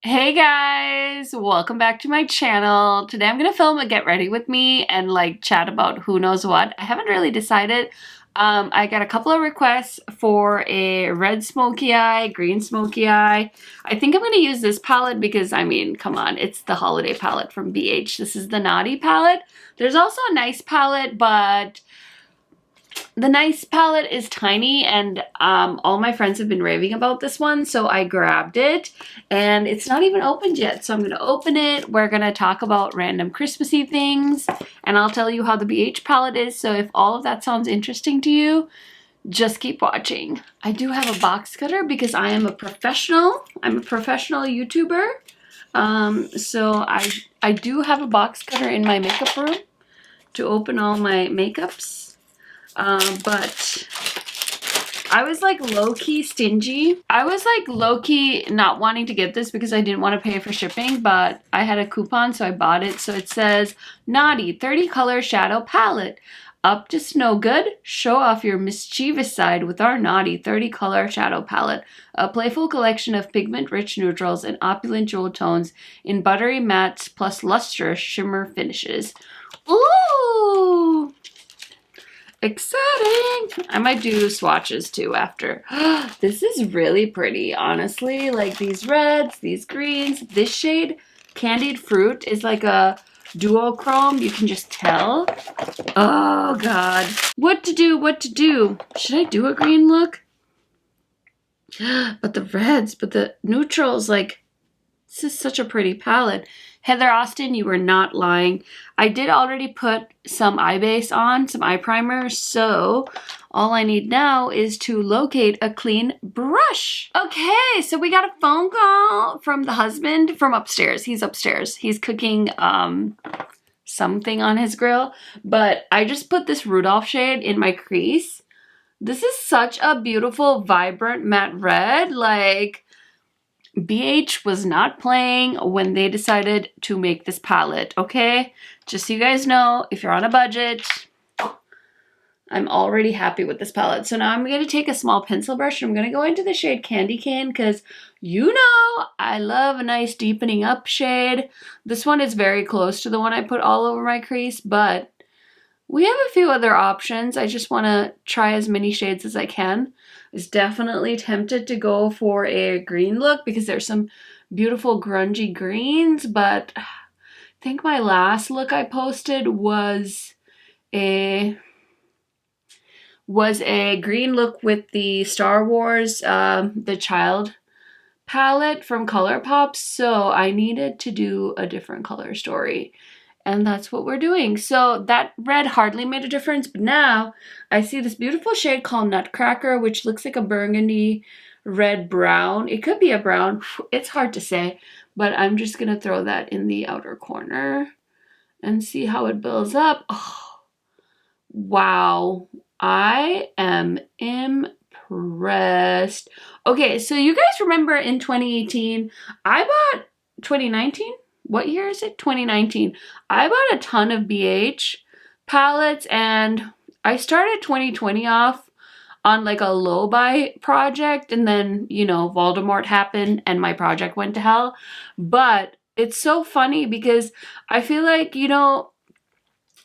Hey guys, welcome back to my channel. Today I'm gonna film a get ready with me and like chat about who knows what. I haven't really decided. I got a couple of requests for a red smoky eye, green smoky eye. I think I'm gonna use this palette because I mean, come on, it's the holiday palette from BH. This is the Naughty palette. There's also a nice palette, but the nice palette is tiny and all my friends have been raving about this one, so I grabbed it and it's not even opened yet. So I'm going to open it. We're going to talk about random Christmassy things and I'll tell you how the BH palette is. So if all of that sounds interesting to you, just keep watching. I do have a box cutter because I am a professional. I'm a professional YouTuber. So I do have a box cutter in my makeup room to open all my makeups. But I was like low-key stingy. I was like low-key not wanting to get this because I didn't want to pay for shipping, but I had a coupon, so I bought it. So it says, Naughty 30 color shadow palette. Up to no good? Show off your mischievous side with our Naughty 30 color shadow palette. A playful collection of pigment-rich neutrals and opulent jewel tones in buttery mattes plus lustrous shimmer finishes. Ooh! Exciting! I might do swatches too after. This is really pretty, honestly. Like these reds, these greens. This shade, Candied Fruit, is like a duochrome. You can just tell. Oh god. What to do, what to do? Should I do a green look? But the reds, but the neutrals, like, this is such a pretty palette. Heather Austin, you were not lying. I did already put some eye base on, some eye primer, so all I need now is to locate a clean brush. Okay, so we got a phone call from the husband from upstairs. He's upstairs. He's cooking something on his grill, but I just put this Rudolph shade in my crease. This is such a beautiful, vibrant matte red. Like, BH was not playing when they decided to make this palette, okay? Just so you guys know, if you're on a budget, I'm already happy with this palette. So now I'm going to take a small pencil brush and I'm going to go into the shade Candy Cane because you know I love a nice deepening up shade. This one is very close to the one I put all over my crease, but we have a few other options. I just want to try as many shades as I can. I was definitely tempted to go for a green look because there's some beautiful grungy greens, but I think my last look I posted was a green look with the Star Wars, the Child palette from ColourPop, so I needed to do a different color story. And that's what we're doing. So that red hardly made a difference, but now I see this beautiful shade called Nutcracker, which looks like a burgundy red brown. It could be a brown. It's hard to say, but I'm just going to throw that in the outer corner and see how it builds up. Oh, wow. I am impressed. Okay, so you guys remember in 2018, I bought 2019? What year is it? 2019. I bought a ton of BH palettes and I started 2020 off on like a low buy project and then, you know, Voldemort happened and my project went to hell. But it's so funny because I feel like, you know,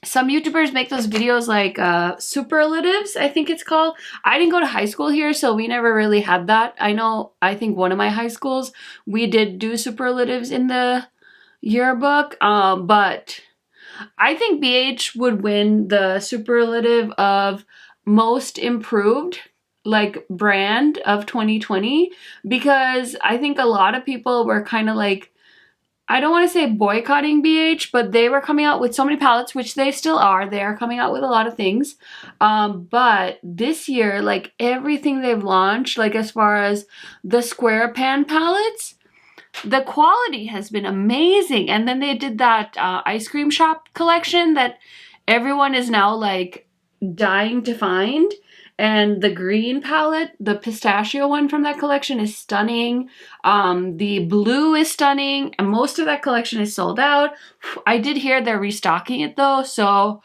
some YouTubers make those videos like superlatives, I think it's called. I didn't go to high school here, so we never really had that. I think one of my high schools, we did do superlatives in the yearbook, but I think BH would win the superlative of most improved like brand of 2020 because I think a lot of people were kind of like, I don't want to say boycotting BH, but they were coming out with so many palettes, which they still are. They are coming out with a lot of things. But this year, like everything they've launched, like as far as the square pan palettes, the quality has been amazing. And then they did that ice cream shop collection that everyone is now like dying to find. And the green palette, the pistachio one from that collection is stunning. The blue is stunning. And most of that collection is sold out. I did hear they're restocking it though. So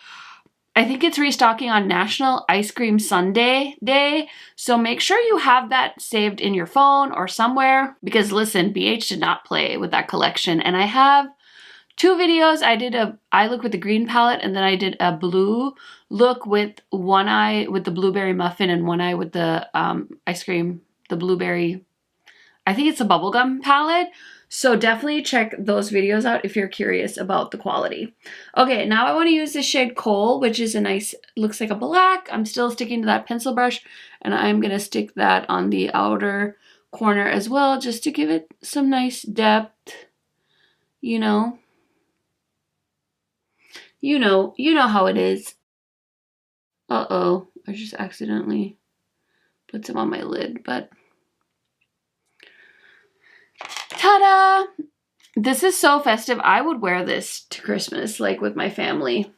I think it's restocking on National Ice Cream Sundae Day. So make sure you have that saved in your phone or somewhere, because listen, BH did not play with that collection. And I have 2 videos. I did a eye look with the green palette, and then I did a blue look with one eye with the blueberry muffin and one eye with the ice cream, the blueberry, I think it's a bubblegum palette. So definitely check those videos out if you're curious about the quality. Okay, now I want to use the shade Coal, which is a nice, looks like a black. I'm still sticking to that pencil brush, and I'm going to stick that on the outer corner as well, just to give it some nice depth, you know. You know how it is. Uh-oh, I just accidentally put some on my lid, but ta-da! This is so festive. I would wear this to Christmas, like with my family.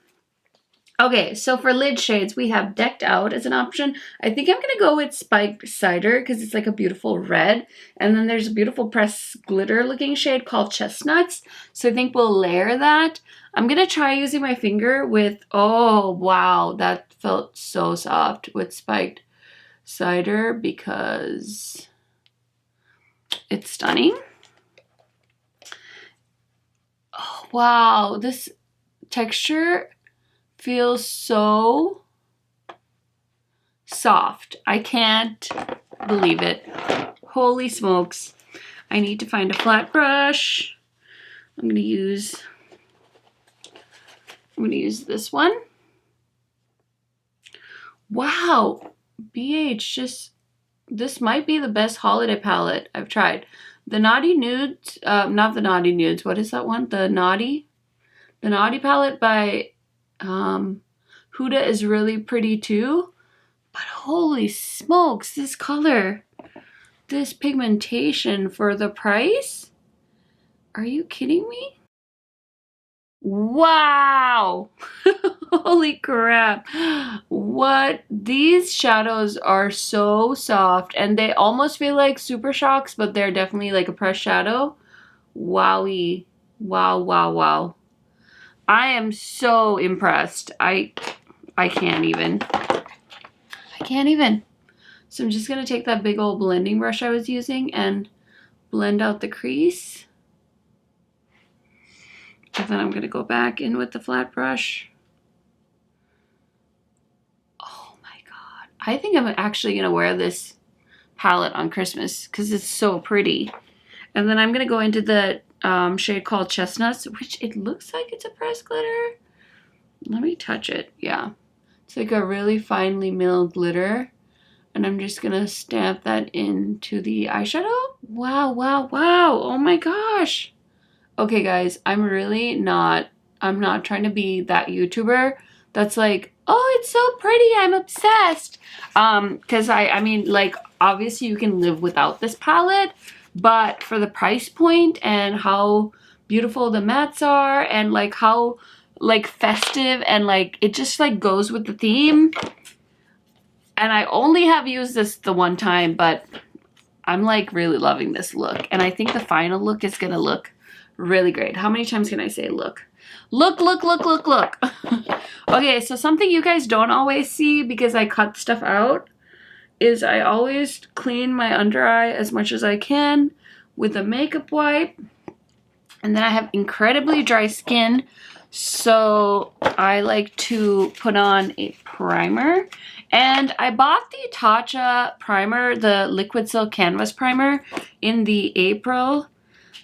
Okay, so for lid shades, we have Decked Out as an option. I think I'm going to go with Spiked Cider because it's like a beautiful red. And then there's a beautiful pressed glitter looking shade called Chestnuts. So I think we'll layer that. I'm going to try using my finger with, oh wow, that felt so soft with Spiked Cider because it's stunning. Oh, wow, this texture feels so soft. I can't believe it. Holy smokes. I need to find a flat brush. I'm gonna use this one. Wow, BH, this might be the best holiday palette I've tried. The Naughty Nudes, not the Naughty Nudes, what is that one? The Naughty palette by Huda is really pretty too, but holy smokes, this color, this pigmentation for the price? Are you kidding me? Wow! Holy crap. What? These shadows are so soft and they almost feel like Super Shocks, but they're definitely like a pressed shadow. Wowie. Wow, wow, wow. I am so impressed. I can't even. I can't even. So I'm just going to take that big old blending brush I was using and blend out the crease. And then I'm going to go back in with the flat brush. Oh my god. I think I'm actually going to wear this palette on Christmas because it's so pretty. And then I'm going to go into the shade called Chestnuts, which it looks like it's a pressed glitter. Let me touch it. Yeah. It's like a really finely milled glitter. And I'm just going to stamp that into the eyeshadow. Wow, wow, wow. Oh my gosh. Okay, guys, I'm not trying to be that YouTuber that's like, oh, it's so pretty, I'm obsessed. Because I mean, like, obviously you can live without this palette, but for the price point and how beautiful the mattes are and like how like festive and like it just like goes with the theme. And I only have used this the one time, but I'm like really loving this look. And I think the final look is gonna look really great. How many times can I say look? Look, look, look, look, look. Okay, so something you guys don't always see because I cut stuff out is I always clean my under eye as much as I can with a makeup wipe. And then I have incredibly dry skin, so I like to put on a primer. And I bought the Tatcha primer, the Liquid Silk Canvas primer, in the April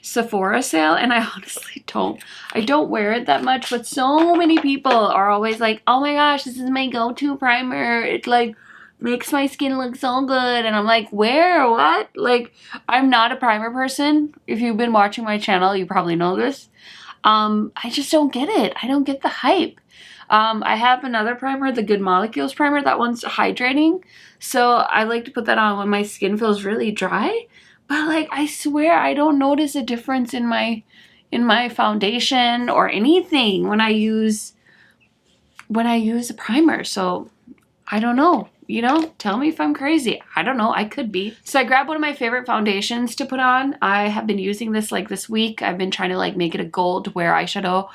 Sephora sale, and I honestly don't wear it that much, but so many people are always like, oh my gosh, this is my go-to primer. It like makes my skin look so good. And I'm like, where? What? Like, I'm not a primer person. If you've been watching my channel, you probably know this. I just don't get it. I don't get the hype. I have another primer, the Good Molecules primer. That one's hydrating. So I like to put that on when my skin feels really dry. But like, I swear I don't notice a difference in my foundation or anything when I use a primer. So I don't know. you know, tell me if I'm crazy. I don't know, I could be. So I grabbed one of my favorite foundations to put on. I have been using this like this week. I've been trying to like make it a goal to wear eyeshadow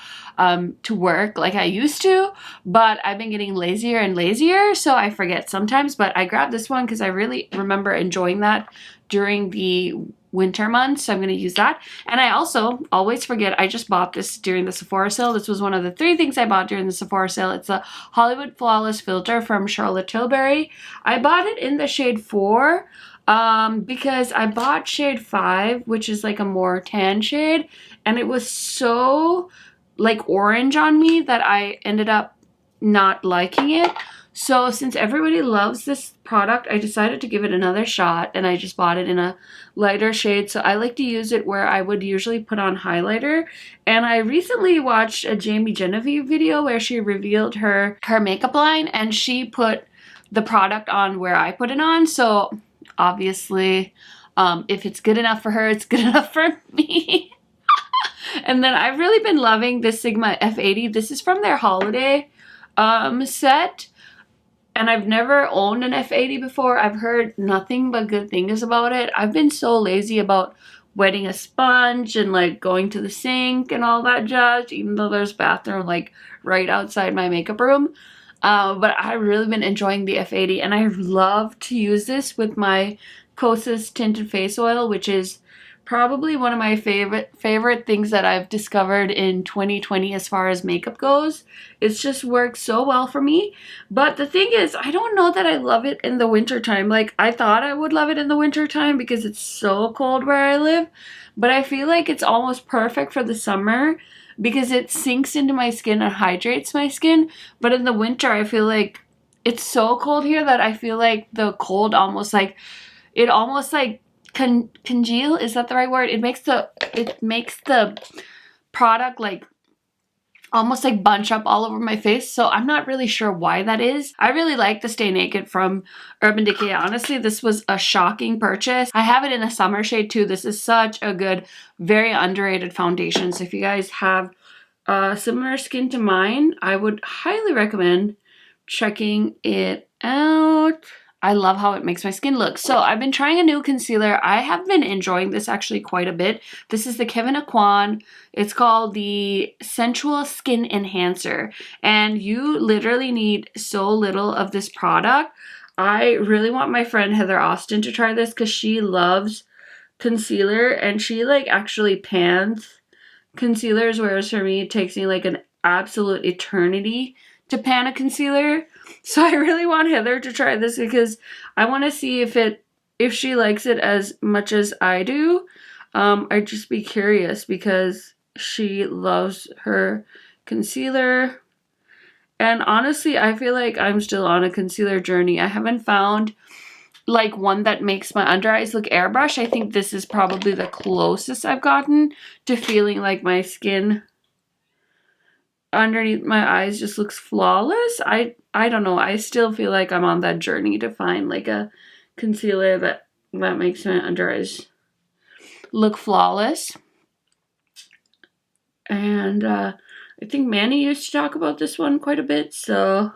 to work like I used to, but I've been getting lazier and lazier, so I forget sometimes. But I grabbed this one because I really remember enjoying that during the winter months, so I'm going to use that. And I also always forget, I just bought this during the Sephora sale. This was one of the 3 things I bought during the Sephora sale. It's a Hollywood Flawless Filter from Charlotte Tilbury. I bought it in the shade 4 because I bought shade 5, which is like a more tan shade, and it was so like orange on me that I ended up not liking it. So since everybody loves this product, I decided to give it another shot, and I just bought it in a lighter shade. So I like to use it where I would usually put on highlighter. And I recently watched a Jamie Genevieve video where she revealed her makeup line, and she put the product on where I put it on. So obviously, if it's good enough for her, it's good enough for me. And then I've really been loving this Sigma F80. This is from their holiday set. And I've never owned an F80 before. I've heard nothing but good things about it. I've been so lazy about wetting a sponge and like going to the sink and all that jazz, even though there's a bathroom like right outside my makeup room. But I've really been enjoying the F80, and I love to use this with my Kosas Tinted Face Oil, which is probably one of my favorite things that I've discovered in 2020 as far as makeup goes. It's just worked so well for me. But the thing is, I don't know that I love it in the winter time. Like, I thought I would love it in the winter time because it's so cold where I live, but I feel like it's almost perfect for the summer because it sinks into my skin and hydrates my skin. But in the winter, I feel like it's so cold here that I feel like the cold almost like congeal, is that the right word? It makes the product like almost like bunch up all over my face. So I'm not really sure why that is. I really like the Stay Naked from Urban Decay. Honestly, this was a shocking purchase. I have it in a summer shade too. This is such a good, very underrated foundation. So if you guys have similar skin to mine, I would highly recommend checking it out. I love how it makes my skin look. So I've been trying a new concealer. I have been enjoying this actually quite a bit. This is the Kevyn Aucoin. It's called the Sensual Skin Enhancer. And you literally need so little of this product. I really want my friend Heather Austin to try this because she loves concealer, and she like actually pans concealers, whereas for me it takes me like an absolute eternity to pan a concealer. So I really want Heather to try this because I want to see if she likes it as much as I do. I'd just be curious because she loves her concealer. And honestly, I feel like I'm still on a concealer journey. I haven't found like one that makes my under eyes look airbrush. I think this is probably the closest I've gotten to feeling like my skin underneath my eyes just looks flawless. I don't know. I still feel like I'm on that journey to find like a concealer that makes my under eyes look flawless. And I think Manny used to talk about this one quite a bit, so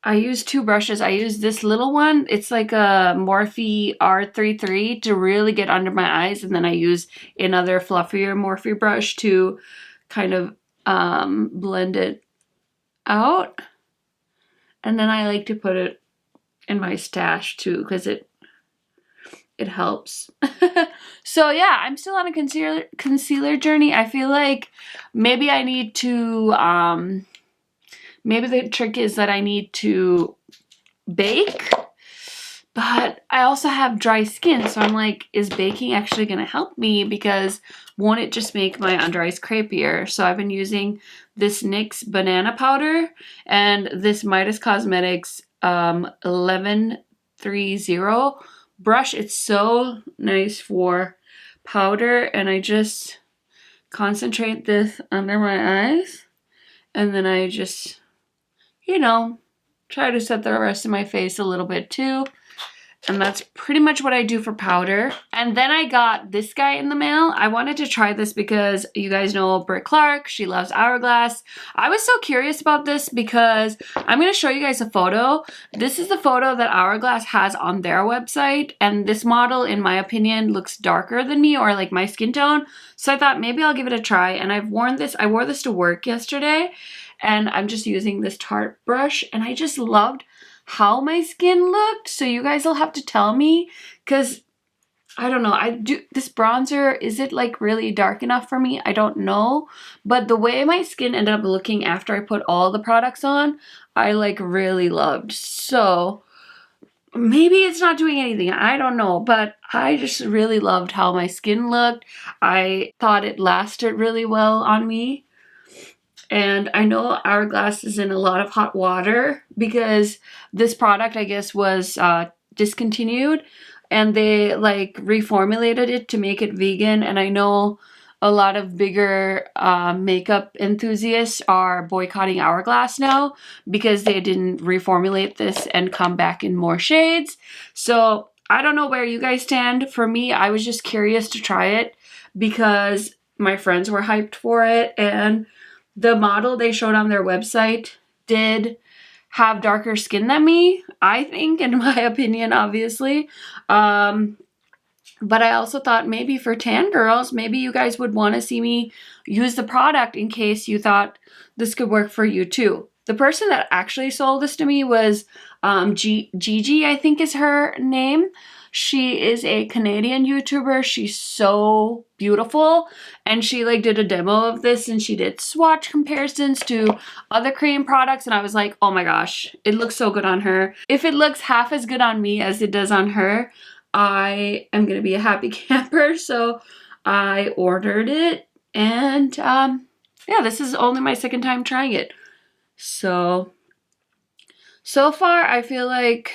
I use 2 brushes. I use this little one. It's like a Morphe R33 to really get under my eyes. And then I use another fluffier Morphe brush to kind of blend it out. And then I like to put it in my stash too because it helps. So yeah, I'm still on a concealer journey. I feel like maybe I need to... maybe the trick is that I need to bake, but I also have dry skin, so I'm like, is baking actually going to help me? Because won't it just make my under eyes crepier? So I've been using this NYX banana powder and this Midas Cosmetics 1130 brush. It's so nice for powder, and I just concentrate this under my eyes, and then I just, you know, try to set the rest of my face a little bit too. And that's pretty much what I do for powder. And then I got this guy in the mail. I wanted to try this because you guys know Britt Clark. She loves Hourglass. I was so curious about this because I'm going to show you guys a photo. This is the photo that Hourglass has on their website. And this model, in my opinion, looks darker than me, or like my skin tone. So I thought maybe I'll give it a try. And I've worn this. I wore this to work yesterday. And I'm just using this Tarte brush. And I just loved how my skin looked. So you guys will have to tell me, because I don't know, this bronzer, is it like really dark enough for me? I don't know, but the way my skin ended up looking after I put all the products on, I like really loved. So maybe it's not doing anything, I don't know, but I just really loved how my skin looked. I thought it lasted really well on me. And I know Hourglass is in a lot of hot water because this product, I guess, was discontinued, and they like reformulated it to make it vegan. And I know a lot of bigger makeup enthusiasts are boycotting Hourglass now because they didn't reformulate this and come back in more shades. So I don't know where you guys stand. For me, I was just curious to try it because my friends were hyped for it, and the model they showed on their website did have darker skin than me, I think, in my opinion, obviously. But I also thought maybe for tan girls, maybe you guys would want to see me use the product in case you thought this could work for you too. The person that actually sold this to me was Gigi, I think is her name. She is a Canadian YouTuber. She's so beautiful, and she like did a demo of this, and she did swatch comparisons to other cream products, and I was like, oh my gosh, it looks so good on her. If it looks half as good on me as it does on her, I am gonna be a happy camper. So I ordered it, and yeah, this is only my second time trying it. So far I feel like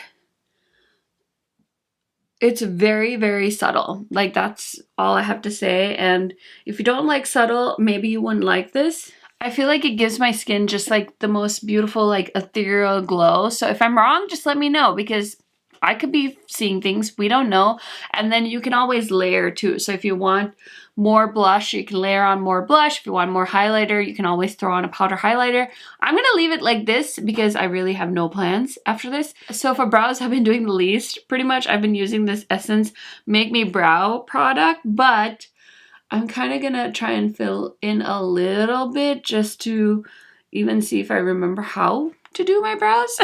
it's very, very subtle. Like, that's all I have to say. And if you don't like subtle, maybe you wouldn't like this. I feel like it gives my skin just like the most beautiful, like ethereal glow. So if I'm wrong, just let me know, because I could be seeing things we don't know. And then you can always layer too. So if you want more blush, you can layer on more blush. If you want more highlighter, you can always throw on a powder highlighter. I'm gonna leave it like this because I really have no plans after this. So for brows, I've been doing the least. Pretty much I've been using this Essence Make Me Brow product, but I'm kind of gonna try and fill in a little bit just to even see if I remember how to do my brows.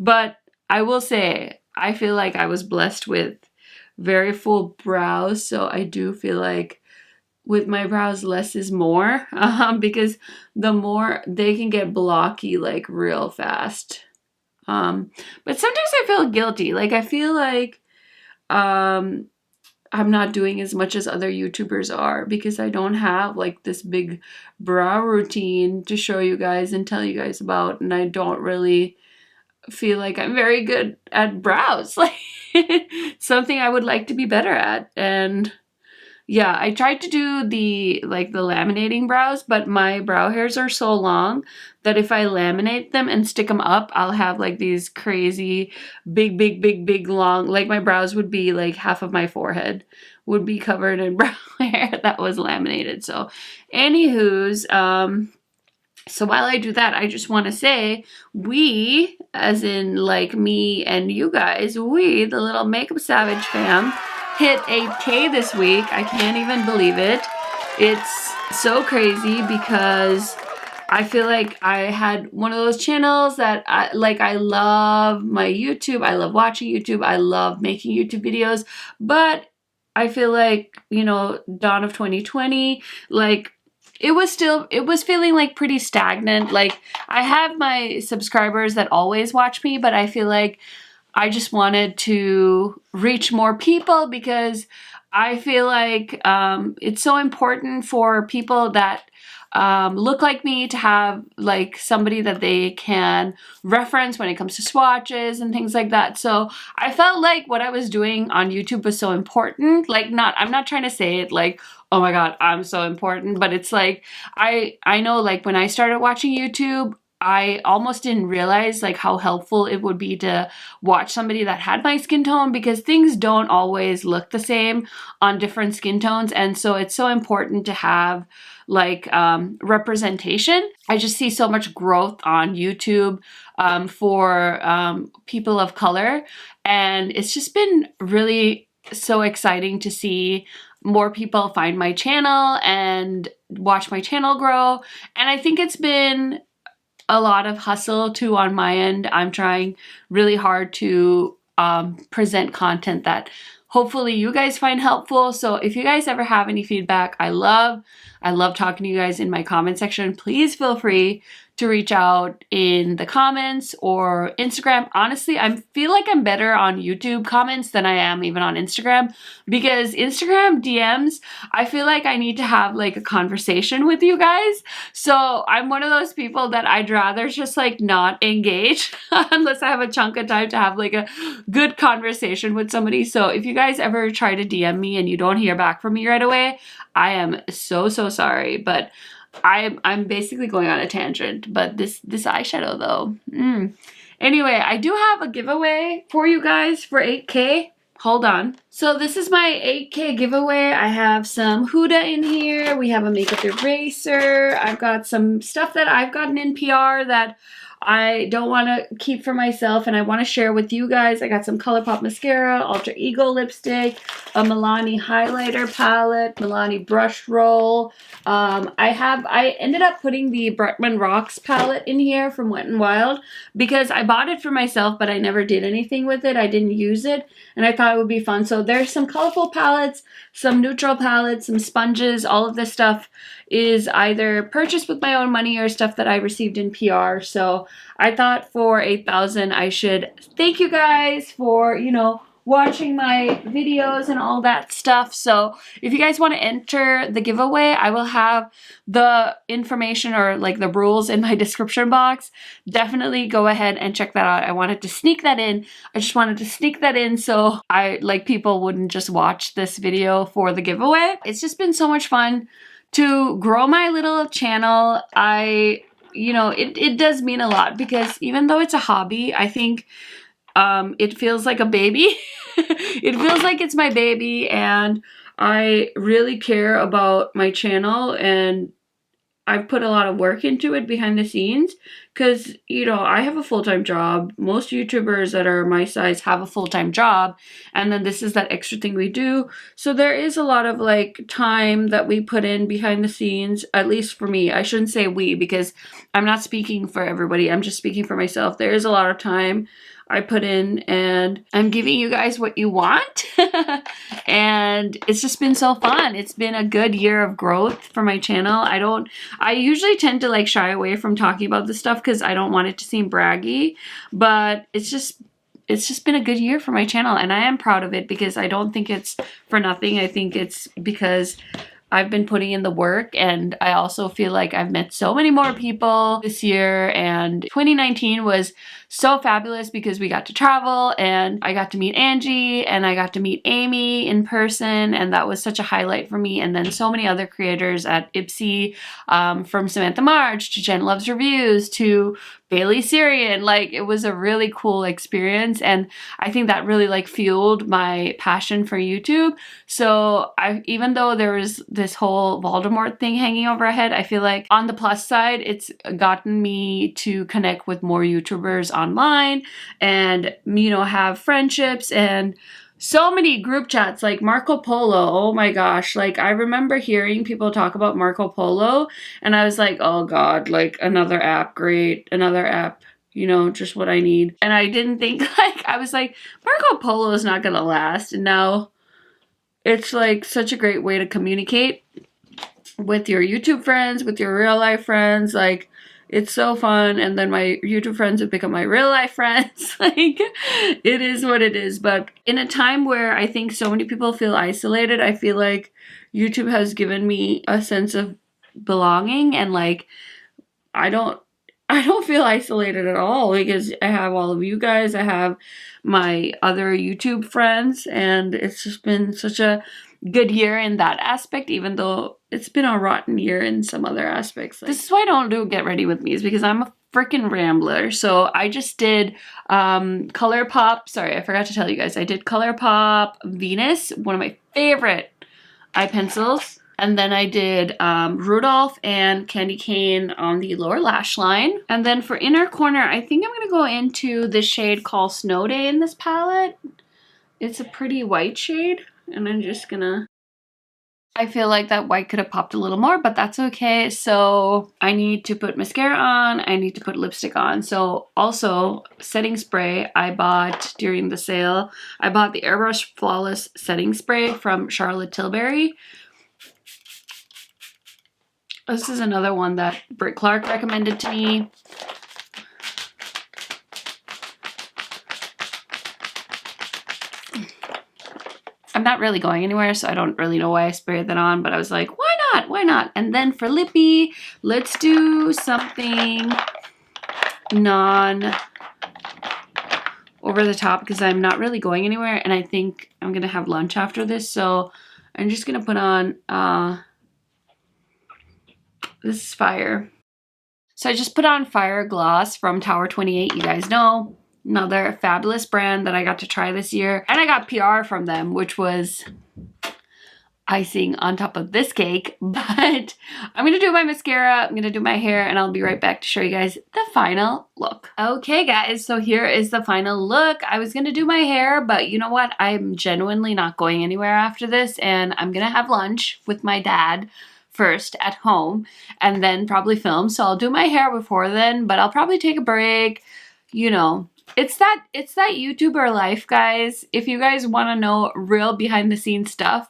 But I will say, I feel like I was blessed with very full brows, so I do feel like with my brows less is more, because the more they can get blocky like real fast. But sometimes I feel guilty, like I feel like I'm not doing as much as other YouTubers are because I don't have like this big brow routine to show you guys and tell you guys about, and I don't really feel like I'm very good at brows. Like, something I would like to be better at. And yeah, I tried to do the laminating brows, but my brow hairs are so long that if I laminate them and stick them up, I'll have like these crazy big long, like my brows would be like half of my forehead would be covered in brow hair that was laminated. So anywho's, so while I do that, I just want to say, we, as in like me and you guys, we, the little Makeup Savage fam, hit 8K this week. I can't even believe it. It's so crazy because I feel like I had one of those channels that I love my YouTube. I love watching YouTube. I love making YouTube videos. But I feel like, you know, dawn of 2020, like, it was feeling like pretty stagnant. Like, I have my subscribers that always watch me, but I feel like I just wanted to reach more people because I feel like it's so important for people that look like me to have like somebody that they can reference when it comes to swatches and things like that. So I felt like what I was doing on YouTube was so important. Like, I'm not trying to say it like, oh my God, I'm so important, but it's like, I know like when I started watching YouTube, I almost didn't realize like how helpful it would be to watch somebody that had my skin tone, because things don't always look the same on different skin tones. And so it's so important to have like representation. I just see so much growth on YouTube for people of color, and it's just been really so exciting to see more people find my channel and watch my channel grow. And I think it's been a lot of hustle too on my end. I'm trying really hard to present content that hopefully you guys find helpful. So if you guys ever have any feedback, I love talking to you guys in my comment section. Please feel free to reach out in the comments or Instagram. Honestly, I feel like I'm better on YouTube comments than I am even on Instagram, because Instagram DMs, I feel like I need to have like a conversation with you guys. So I'm one of those people that I'd rather just like not engage unless I have a chunk of time to have like a good conversation with somebody. So if you guys ever try to DM me and you don't hear back from me right away, I am so sorry. But I'm basically going on a tangent, but this eyeshadow though. Anyway, I do have a giveaway for you guys for 8K. Hold on. So this is my 8K giveaway. I have some Huda in here. We have a makeup eraser. I've got some stuff that I've gotten in PR that I don't want to keep for myself and I want to share with you guys. I got some ColourPop mascara, Alter Ego lipstick, a Milani highlighter palette, Milani brush roll. I ended up putting the Bretman Rocks palette in here from Wet n Wild because I bought it for myself, but I never did anything with it. I didn't use it, and I thought it would be fun. So there's some colorful palettes, some neutral palettes, some sponges. All of this stuff is either purchased with my own money or stuff that I received in PR. So I thought for 8,000 I should thank you guys for, you know, watching my videos and all that stuff. So if you guys want to enter the giveaway, I will have the information or like the rules in my description box. Definitely go ahead and check that out. I wanted to sneak that in. I just wanted to sneak that in so people wouldn't just watch this video for the giveaway. It's just been so much fun to grow my little channel. You know, it does mean a lot because even though it's a hobby, I think it feels like a baby. It feels like it's my baby, and I really care about my channel, and I've put a lot of work into it behind the scenes because, you know, I have a full-time job. Most YouTubers that are my size have a full-time job, and then this is that extra thing we do. So there is a lot of like time that we put in behind the scenes, at least for me. I shouldn't say we because I'm not speaking for everybody. I'm just speaking for myself. There is a lot of time I put in, and I'm giving you guys what you want. And it's just been so fun. It's been a good year of growth for my channel. I usually tend to like shy away from talking about this stuff because I don't want it to seem braggy, but it's just been a good year for my channel, and I am proud of it because I don't think it's for nothing. I think it's because I've been putting in the work, and I also feel like I've met so many more people this year, and 2019 was so fabulous because we got to travel, and I got to meet Angie, and I got to meet Amy in person, and that was such a highlight for me. And then so many other creators at Ipsy, from Samantha March to Jen Loves Reviews to Bailey Syrian. Like, it was a really cool experience, and I think that really like fueled my passion for YouTube. So even though there was this whole Voldemort thing hanging over our head, I feel like on the plus side, it's gotten me to connect with more YouTubers online and, you know, have friendships and so many group chats like Marco Polo. Oh my gosh. Like, I remember hearing people talk about Marco Polo, and I was like, oh God, like another app, great, another app, you know, just what I need. And I didn't think I was like, Marco Polo is not gonna last. And now it's like such a great way to communicate with your YouTube friends, with your real life friends. Like, it's so fun. And then my YouTube friends have become my real life friends. Like, it is what it is. But in a time where I think so many people feel isolated, I feel like YouTube has given me a sense of belonging, and like, I don't feel isolated at all because I have all of you guys. I have my other YouTube friends, and it's just been such a good year in that aspect, even though it's been a rotten year in some other aspects. This is why I don't do Get Ready With Me, is because I'm freaking rambler. So I just did ColourPop. Sorry, I forgot to tell you guys. I did ColourPop Venus, one of my favorite eye pencils. And then I did Rudolph and Candy Cane on the lower lash line. And then for inner corner, I think I'm going to go into this shade called Snow Day in this palette. It's a pretty white shade. And I'm just going to... I feel like that white could have popped a little more, but that's okay. So I need to put mascara on. I need to put lipstick on. So also setting spray I bought during the sale. I bought the Airbrush Flawless Setting Spray from Charlotte Tilbury. This is another one that Britt Clark recommended to me. I'm not really going anywhere, so I don't really know why I sprayed that on, but I was like, why not? Why not? And then for lippy, let's do something non over the top because I'm not really going anywhere, and I think I'm gonna have lunch after this, so I'm just gonna put on this is Fire. So I just put on Fire Gloss from Tower 28. You guys know, another fabulous brand that I got to try this year. And I got PR from them, which was icing on top of this cake. But I'm going to do my mascara, I'm going to do my hair, and I'll be right back to show you guys the final look. Okay guys, so here is the final look. I was going to do my hair, but you know what? I'm genuinely not going anywhere after this, and I'm going to have lunch with my dad first at home and then probably film. So I'll do my hair before then, but I'll probably take a break. You know, it's that YouTuber life, guys. If you guys want to know real behind the scenes stuff,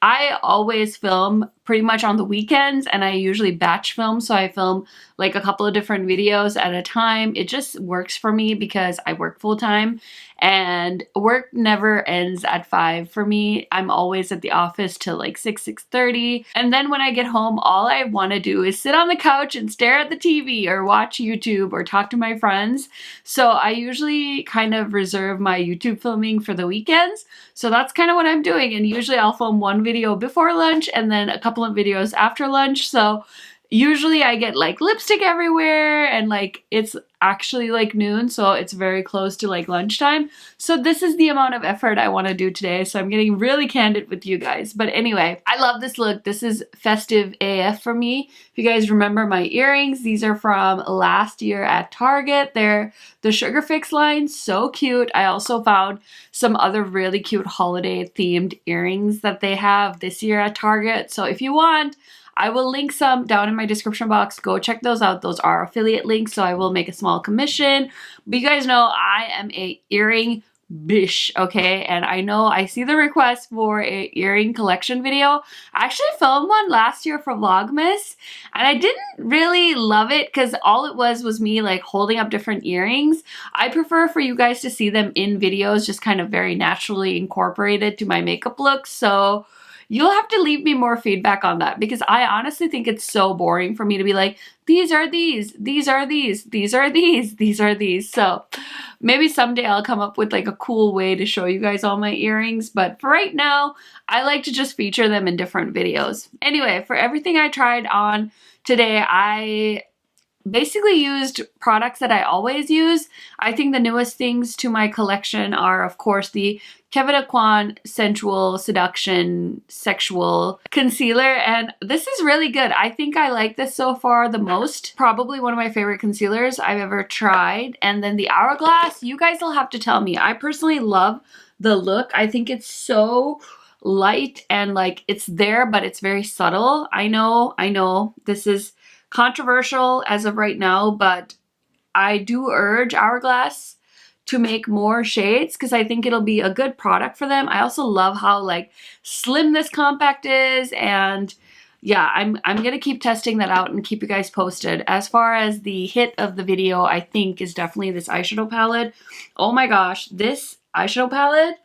I always film pretty much on the weekends, and I usually batch film, so I film like a couple of different videos at a time. It just works for me because I work full time and work never ends at 5 for me. I'm always at the office till like 6:30, and then when I get home, all I want to do is sit on the couch and stare at the TV or watch YouTube or talk to my friends. So I usually kind of reserve my YouTube filming for the weekends. So that's kind of what I'm doing, and usually I'll film one video before lunch and then a couple of videos after lunch. So usually I get like lipstick everywhere, and like it's actually like noon, so it's very close to like lunchtime. So this is the amount of effort I want to do today, so I'm getting really candid with you guys. But anyway, I love this look. This is festive AF for me. If you guys remember my earrings, these are from last year at Target. They're the Sugar Fix line, so cute. I also found some other really cute holiday themed earrings that they have this year at Target. So if you want, I will link some down in my description box. Go check those out. Those are affiliate links, so I will make a small commission. But you guys know I am a earring bish, okay? And I know I see the request for a earring collection video. I actually filmed one last year for Vlogmas, and I didn't really love it because all it was me like holding up different earrings. I prefer for you guys to see them in videos, just kind of very naturally incorporated to my makeup look. So you'll have to leave me more feedback on that, because I honestly think it's so boring for me to be like, these are these, these are these, these are these, these are these. So maybe someday I'll come up with like a cool way to show you guys all my earrings. But for right now, I like to just feature them in different videos. Anyway, for everything I tried on today, I basically used products that I always use. I think the newest things to my collection are, of course, the Kevin Aucoin Sensual Seduction Sexual Concealer, and this is really good. I think I like this so far the most. Probably one of my favorite concealers I've ever tried. And then the Hourglass, you guys will have to tell me. I personally love the look. I think it's so light and like it's there, but it's very subtle. I know this is controversial as of right now, but I do urge Hourglass to make more shades because I think it'll be a good product for them. I also love how like slim this compact is, and yeah, I'm gonna keep testing that out and keep you guys posted. As far as the hit of the video, I think is definitely this eyeshadow palette. Oh my gosh, this eyeshadow palette,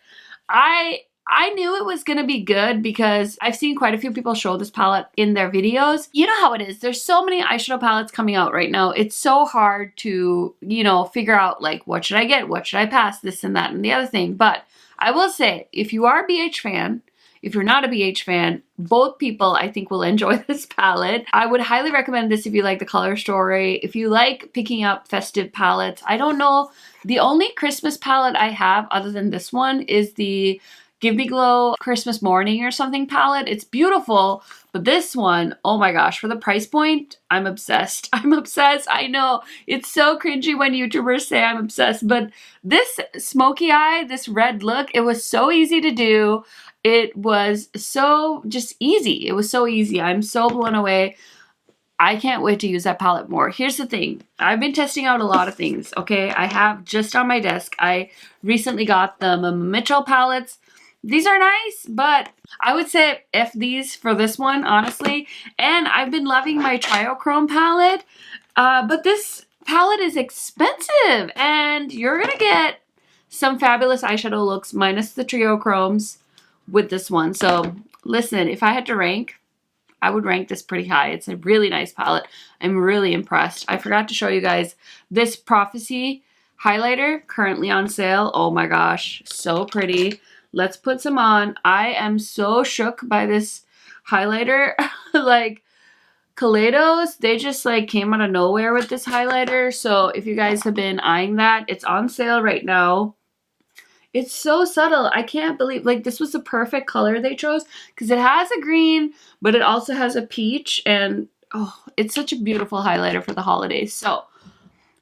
I knew it was going to be good because I've seen quite a few people show this palette in their videos. You know how it is. There's so many eyeshadow palettes coming out right now. It's so hard to, you know, figure out like, what should I get? What should I pass? This and that and the other thing. But I will say, if you are a BH fan, if you're not a BH fan, both people I think will enjoy this palette. I would highly recommend this if you like the color story. If you like picking up festive palettes, I don't know. The only Christmas palette I have other than this one is the Give Me Glow Christmas Morning or something palette. It's beautiful, but this one, oh my gosh, for the price point, I'm obsessed. I'm obsessed. I know it's so cringy when YouTubers say I'm obsessed, but this smoky eye, this red look, it was so easy to do. It was so just easy. It was so easy. I'm so blown away. I can't wait to use that palette more. Here's the thing. I've been testing out a lot of things, okay? I have just on my desk, I recently got the Mitchell palettes. These are nice, but I would say F these for this one, honestly. And I've been loving my Triochrome palette, but this palette is expensive, and you're gonna get some fabulous eyeshadow looks minus the Triochromes with this one. So listen, if I had to rank, I would rank this pretty high. It's a really nice palette. I'm really impressed. I forgot to show you guys this Prophecy highlighter currently on sale. Oh my gosh, so pretty. Let's put some on. I am so shook by this highlighter. Like Kaleidos, they just like came out of nowhere with this highlighter. So if you guys have been eyeing that, it's on sale right now. It's so subtle. I can't believe, like, this was the perfect color they chose because it has a green, but it also has a peach, and oh, it's such a beautiful highlighter for the holidays. So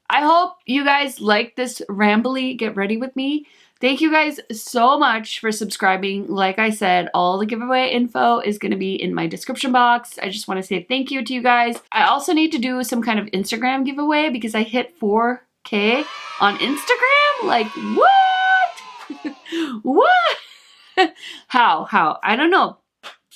I hope you guys like this rambly get ready with me. Thank you guys so much for subscribing. Like I said, all the giveaway info is going to be in my description box. I just want to say thank you to you guys. I also need to do some kind of Instagram giveaway because I hit 4K on Instagram. Like, what? What? How? I don't know.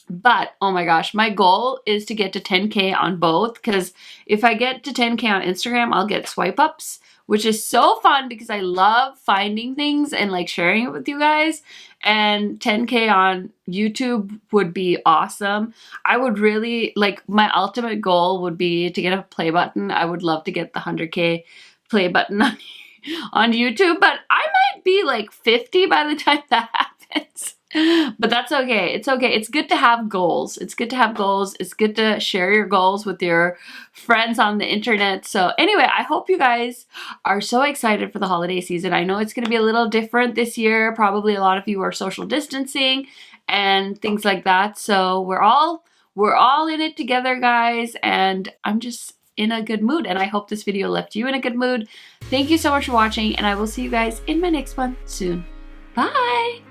But, oh my gosh, my goal is to get to 10K on both, because if I get to 10K on Instagram, I'll get swipe ups, which is so fun because I love finding things and like sharing it with you guys. And 10K on YouTube would be awesome. I would really, like, my ultimate goal would be to get a play button. I would love to get the 100K play button on YouTube, but I might be like 50 by the time that happens. But that's okay. It's okay. It's good to have goals. It's good to have goals. It's good to share your goals with your friends on the internet. So anyway, I hope you guys are so excited for the holiday season. I know it's going to be a little different this year. Probably a lot of you are social distancing and things like that. So we're all in it together, guys. And I'm just in a good mood, and I hope this video left you in a good mood. Thank you so much for watching, and I will see you guys in my next one soon. Bye!